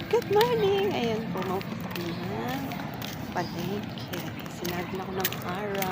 Good morning! Ayan po, mapupunta kami ng palengke. Sinabi na ako ng Ara.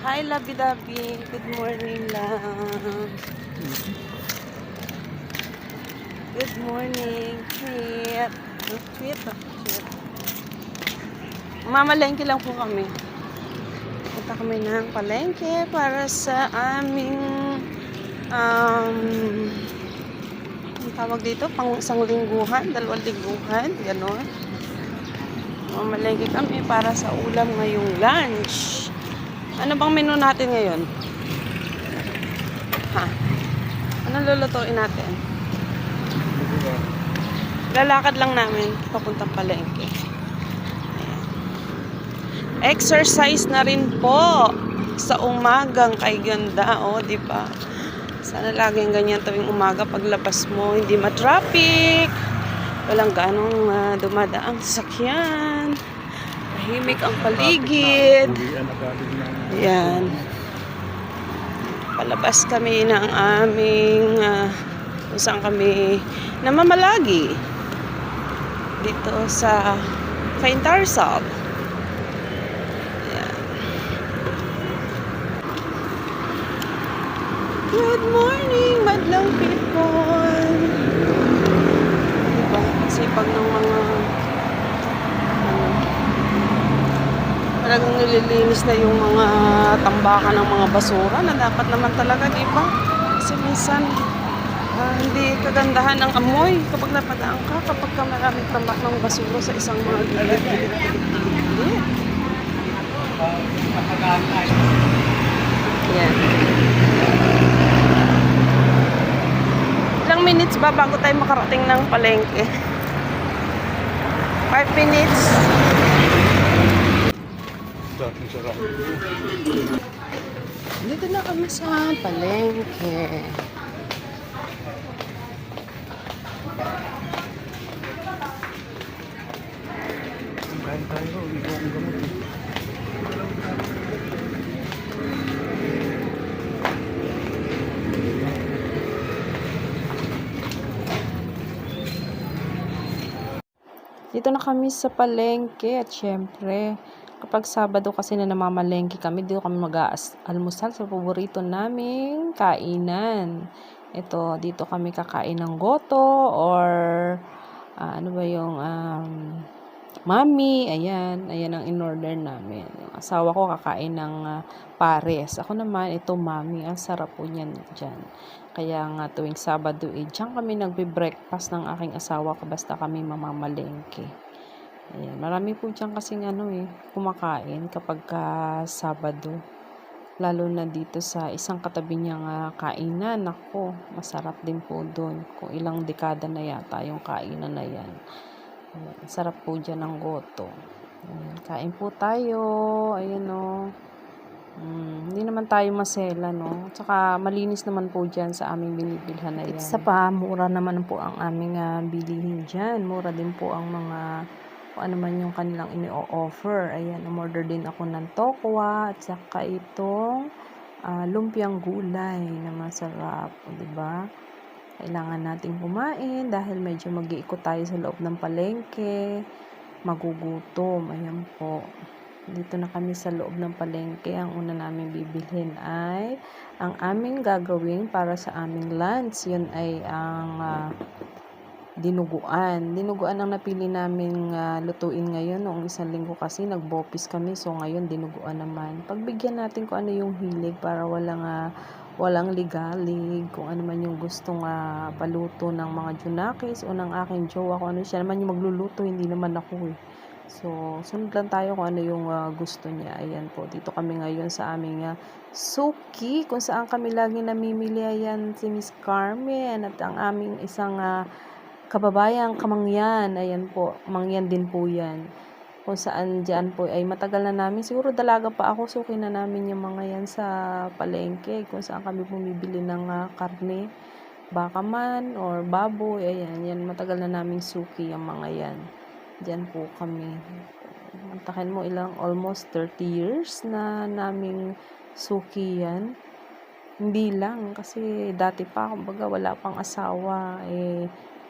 Hi, Labi-Dabi! Good morning lang! Good morning! Tweet! Tweet! Tweet! Mamalengke lang po kami. Punta kami ng palengke para sa aming tawag dito, pang isang lingguhan, 2 lingguhan, gano'n. Mamalengke kami para sa ulam ngayong lunch. Ano bang menu natin ngayon? Ha? Anong lulutuin natin? Lalakad lang namin papuntang palengke. Ayan. Exercise na rin po sa umagang kay ganda, di ba? Sana laging ganyan tuwing umaga paglabas mo, hindi ma-traffic. Walang ganong dumadaang sasakyan. Tahimik ang paligid. Ayan. Palabas kami ng aming kung saan kami namamalagi. Dito sa Caintarsal. Good morning, madlang people! Diba? Sipag ng mga talagang nililinis na yung mga tambakan ng mga basura na dapat naman talaga, diba? Kasi minsan hindi kagandahan ng amoy kapag napadaan ka, kapag ka maraming tambak ng basura sa isang mga gilid. Yan. Ilang minutes ba bago tayo makarating ng palengke? 5 minutes. Dito na kami sa palengke. Dito na kami sa palengke at syempre kapag Sabado kasi na namamalengke kami, dito kami mag-almusal sa paborito naming kainan. Ito, dito kami kakain ng goto or ano ba yung mami, ayan ang in-order namin. Yung asawa ko kakain ng pares. Ako naman, ito mami, ang sarap po niyan dyan. Kaya nga tuwing Sabado, dyan kami nagbe-breakfast ng aking asawa ko basta kami mamamalengke. Ayan, marami po dyan kasing kumakain kapag Sabado. Lalo na dito sa isang katabi niyang kainan. Ako, masarap din po doon. Kung ilang dekada na yata yung kainan na yan. Ayan, sarap po dyan ng goto. Ayan, kain po tayo. Ayan o. Hindi naman tayo masela, no? Tsaka malinis naman po dyan sa aming binibilhan na yan. Isa pa, mura naman po ang aming bilihin dyan. Mura din po ang mga kung ano man yung kanilang ini-offer. Ayan, umorder din ako ng tokwa at saka itong lumpiang gulay na masarap. Diba? Kailangan nating kumain dahil medyo mag-iikot tayo sa loob ng palengke. Magugutom. Ayan po. Dito na kami sa loob ng palengke. Ang una namin bibilhin ay ang aming gagawin para sa aming lunch. Yun ay ang dinuguan. Dinuguan ang napili namin lutuin ngayon. Noong isang linggo kasi nagbopis kami. So ngayon dinuguan naman. Pagbigyan natin kung ano yung hilig para walang ligalig. Kung ano man yung gustong paluto ng mga junakis o ng aking jowa. Kung ano siya naman yung magluluto. Hindi naman ako So, sunod lang tayo kung ano yung gusto niya. Ayan po, dito kami ngayon sa aming suki, kung saan kami lagi namimili. Ayan, si Miss Carmen at ang aming isang kababayang kamangyan. Ayan po, kamangyan din po yan. Kung saan dyan po ay matagal na namin. Siguro dalaga pa ako, suki na namin yung mga yan sa palengke. Kung saan kami bumibili ng karne, baka man or baboy. Ayan, yan, matagal na naming suki yung mga yan. Diyan po kami. Mantakin mo almost 30 years na naming suki yan. Hindi lang kasi dati pa kumbaga wala pang asawa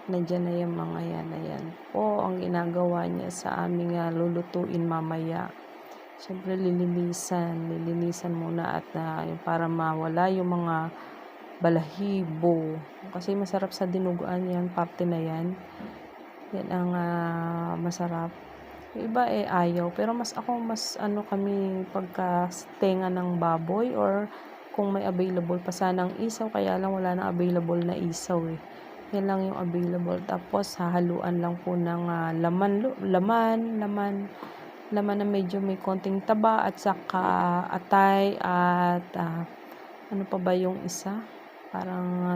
Nandiyan na yung mga yan. Ayan po ang ginagawa niya sa aming lulutuin mamaya. Siyempre lilinisan muna at para mawala yung mga balahibo. Kasi masarap sa dinuguan yan, parte na yan. Yan ang masarap. Yung iba ayaw, pero mas kami pagka tenga ng baboy or kung may available pa sanang isaw, kaya lang wala nang available na isaw Yan lang yung available. Tapos hahaluan lang po ng laman na medyo may konting taba at saka atay at ano pa ba yung isa? Parang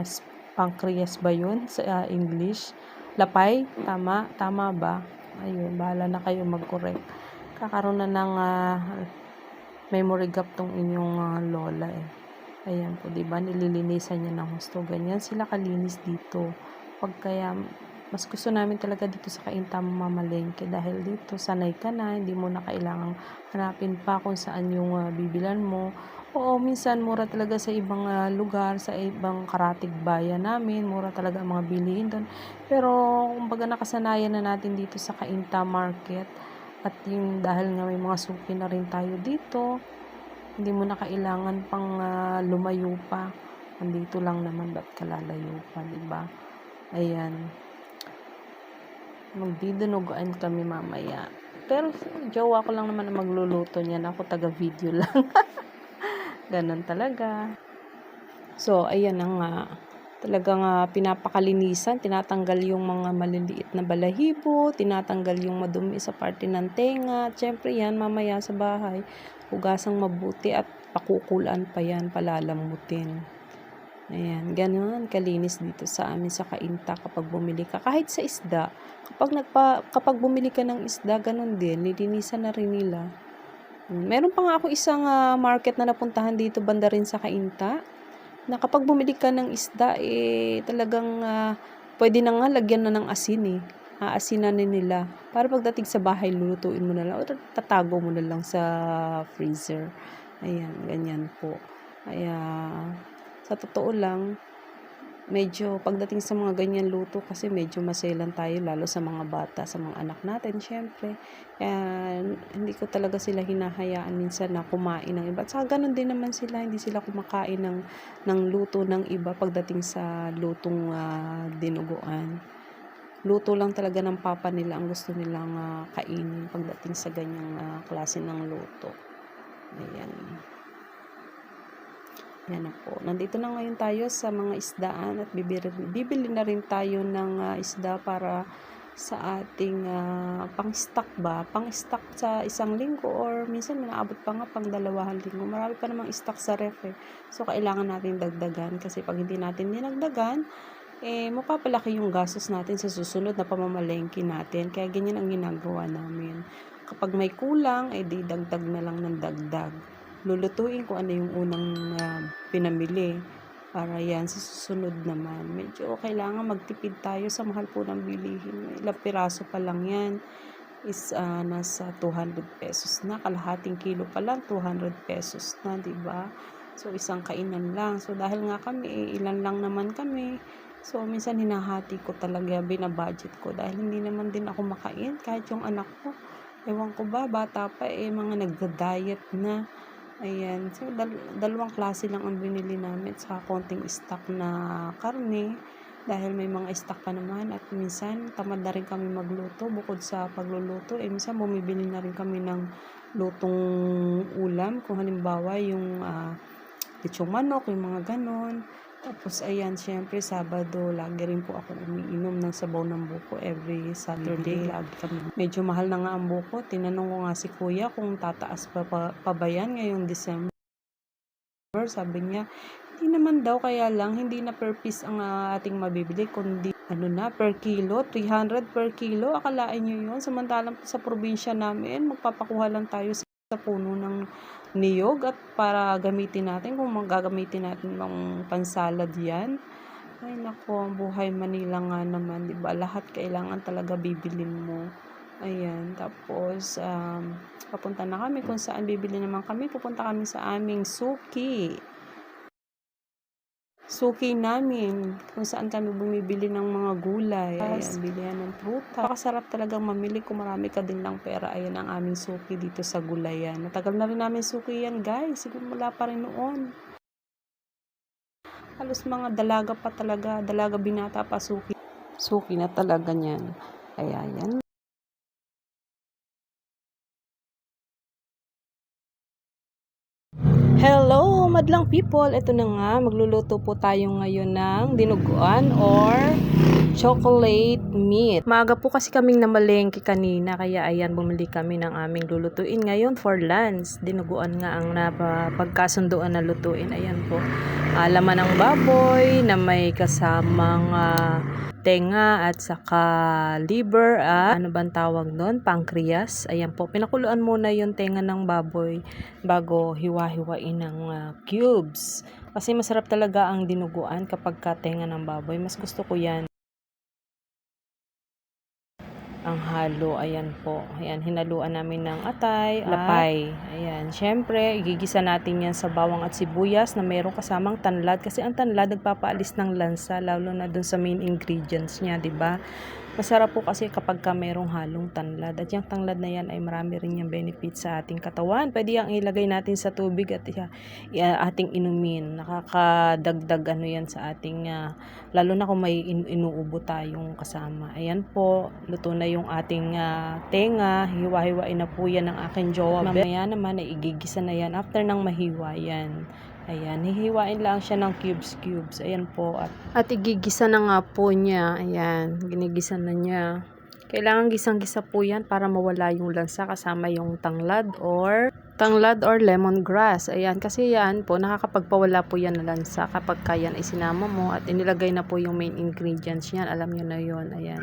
pancreas ba yun sa English? Lapay? Tama ba? Ayun, bahala na kayo mag-correct. Kakaroon na ng memory gap tong inyong lola Ayan po, diba? Nililinisan niya ng husto. Ganyan sila kalinis dito. Kaya mas gusto namin talaga dito sa Cainta mamalengke dahil dito sanay ka na, hindi mo na kailangang hanapin pa kung saan yung bibilan mo. Oo, minsan mura talaga sa ibang lugar, sa ibang karatig bayan namin, mura talaga ang mga bilihin doon. Pero kumbaga nakasanayan na natin dito sa Cainta Market at yung dahil nga may mga suki na rin tayo dito, hindi mo na kailangan pang lumayo pa. Nandito lang naman, ba't kalalayo pa, diba? Ayan. Magdidinuguan kami mamaya. Pero jowa ko lang naman na magluluto niyan. Ako taga-video lang. Ganon talaga. So, ayan na nga. Talagang pinapakalinisan, tinatanggal yung mga maliliit na balahibo, tinatanggal yung madumi sa parte ng tenga. Siyempre yan, mamaya sa bahay, hugasang mabuti at pakukulaan pa yan, palalamutin. Ayan, ganun kalinis dito sa amin sa Cainta kapag bumili ka. Kahit sa isda, kapag bumili ka ng isda, ganun din, lilinisan na rin nila. Meron pa nga ako isang market na napuntahan dito banda rin sa Cainta, na kapag bumili ka ng isda, talagang pwede na nga lagyan na ng asin Aasinan nila. Para pagdating sa bahay, lulutuin mo na lang o tatago mo na lang sa freezer. Ayan, ganyan po. Kaya, sa totoo lang, medyo pagdating sa mga ganyan luto kasi medyo maselan tayo lalo sa mga bata, sa mga anak natin syempre. Kaya hindi ko talaga sila hinahayaan minsan na kumain ng iba. At saka ganun din naman sila, hindi sila kumakain ng luto ng iba pagdating sa lutong dinuguan. Luto lang talaga ng papa nila ang gusto nilang kainin pagdating sa ganyang klase ng luto. Ayan. Yan na po. Nandito na ngayon tayo sa mga isdaan at bibili na rin tayo ng isda para sa ating pang-stock ba? Pang-stock sa isang linggo or minsan naabot pa nga pang 2 linggo. Marami pa namang stock sa ref So, kailangan natin dagdagan kasi pag hindi natin dinagdagan, mapapalaki yung gastos natin sa susunod na pamamalengke natin. Kaya ganyan ang ginagawa namin. Kapag may kulang, di dagdag na lang ng dagdag. Lulutuin ko ano yung unang pinamili. Para yan, sa susunod naman. Medyo kailangan magtipid tayo sa mahal po ng bilihin. Ilang piraso pa lang yan is nasa 200 pesos na. Kalahating kilo pa lang, 200 pesos na, diba? So, isang kainan lang. So, dahil nga kami, ilan lang naman kami. So, minsan hinahati ko talaga, binabudget ko. Dahil hindi naman din ako makain. Kahit yung anak ko, ewan ko ba, bata pa mga nagda-diet na. Ayan. So, dalawang klase lang ang binili namin sa konting stock na karne. Dahil may mga stock pa naman at minsan tamad na rin kami magluto. Bukod sa pagluluto, minsan bumibili na rin kami ng lutong ulam. Kung halimbawa yung lechong manok, yung mga ganon. Tapos, ayan, syempre, Sabado, lagi rin po ako umiinom ng sabaw ng buko every Saturday. Lagi kami. Medyo mahal na nga ang buko. Tinanong ko nga si kuya kung tataas pa ba yan ngayong December. Sabi niya, hindi naman daw, kaya lang, hindi na per piece ang ating mabibili, kundi, per kilo, 300 per kilo. Akalain nyo yun. Samantalang sa probinsya namin, magpapakuha lang tayo sa puno ng niyog at para gamitin natin kung magagamitin natin ng pansalad yan. Ay nako, ang buhay Manila nga naman, di ba? Lahat kailangan talaga bibilin mo. Ayan, tapos papunta na kami kung saan bibili naman kami. Pupunta kami sa aming suki. suki namin, kung saan kami bumibili ng mga gulay. Ayan, bilihan ng prutas. Napakasarap talagang mamili kung marami ka din lang pera. Ayan ang aming suki dito sa gulayan. Matagal na rin namin suki yan, guys. Siguro wala pa rin noon. Halos mga dalaga pa talaga, dalaga binata pa suki. Suki na talaga niyan. Kaya yan. Hello, madlang people! Ito na nga, magluluto po tayo ngayon ng dinuguan or chocolate meat. Maaga po kasi kaming namalengke kanina, kaya ayan, bumili kami ng aming lulutuin ngayon for lunch. Dinuguan nga ang pagkasunduan na lutuin. Ayan po, laman ng baboy na may kasamang tenga at saka liver at ano bang tawag doon? Pancreas. Ayan po, pinakuluan muna yung tenga ng baboy bago hiwa-hiwain ng cubes. Kasi masarap talaga ang dinuguan kapag tenga ng baboy. Mas gusto ko yan. Ang halo, ayan po. Ayan, hinaluan namin ng atay, lapay. Ayan, syempre, igigisa natin yan sa bawang at sibuyas na mayroong kasamang tanlad. Kasi ang tanlad nagpapaalis ng lansa, lalo na dun sa main ingredients niya, 'di ba? Masarap po kasi kapag mayroong halong tanlad. At yung tanlad na yan ay marami rin yung benefit sa ating katawan. Pwede yung ilagay natin sa tubig at ating inumin. Nakakadagdag ano yan sa ating, lalo na kung may inuubo tayong kasama. Ayan po, luto na yung ating tenga. Hiwa-hiwain na po yan ng aking jowa. Mamaya naman ay igigisa na yan after ng mahiwa yan. Ayan, hihiwain lang siya ng cubes. Ayan po. At igigisa na nga po niya. Ayan, ginigisa na niya. Kailangan gisang-gisa po yan para mawala yung lansa kasama yung tanglad or lemongrass. Ayan, kasi yan po, nakakapagpawala po yan ng lansa kapag yan ay sinama mo at inilagay na po yung main ingredients yan. Alam nyo na yun. Ayan.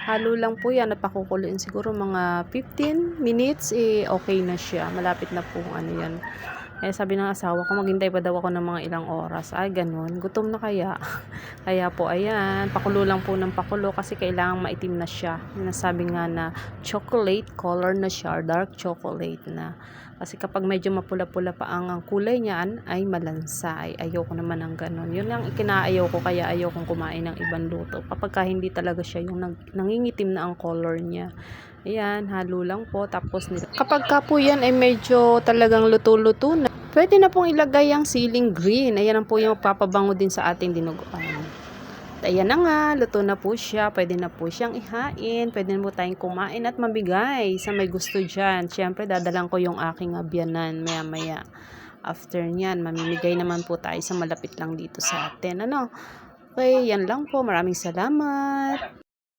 Halo lang po yan at pakukuluin siguro mga 15 minutes. Okay na siya. Malapit na po ano yan. Sabi ng asawa ko, maghintay pa daw ako ng mga ilang oras. Ay, ganun. Gutom na kaya. Kaya po, ayan. Pakulo lang po ng pakulo kasi kailangan maitim na siya. Nasabi nga na chocolate color na siya, dark chocolate na. Kasi kapag medyo mapula-pula pa ang kulay niyan, ay malansa. Ay, ayoko naman ng ganun. Yun lang ikinaayaw ko, kaya ayaw kong kumain ng ibang luto. Kapag hindi talaga siya yung nangingitim na ang color niya. Ayan, halo lang po. Tapos kapag po yan ay medyo talagang luto-luto na, pwede na pong ilagay ang siling green. Ayan po yung papabango din sa ating dinuguan. Ayan na nga, luto na po siya. Pwede na po siyang ihain. Pwede na po tayong kumain at mabigay sa may gusto dyan. Siyempre, dadalang ko yung aking biyanan maya-maya. After nyan, mamimigay naman po tayo sa malapit lang dito sa atin. Okay, yan lang po. Maraming salamat.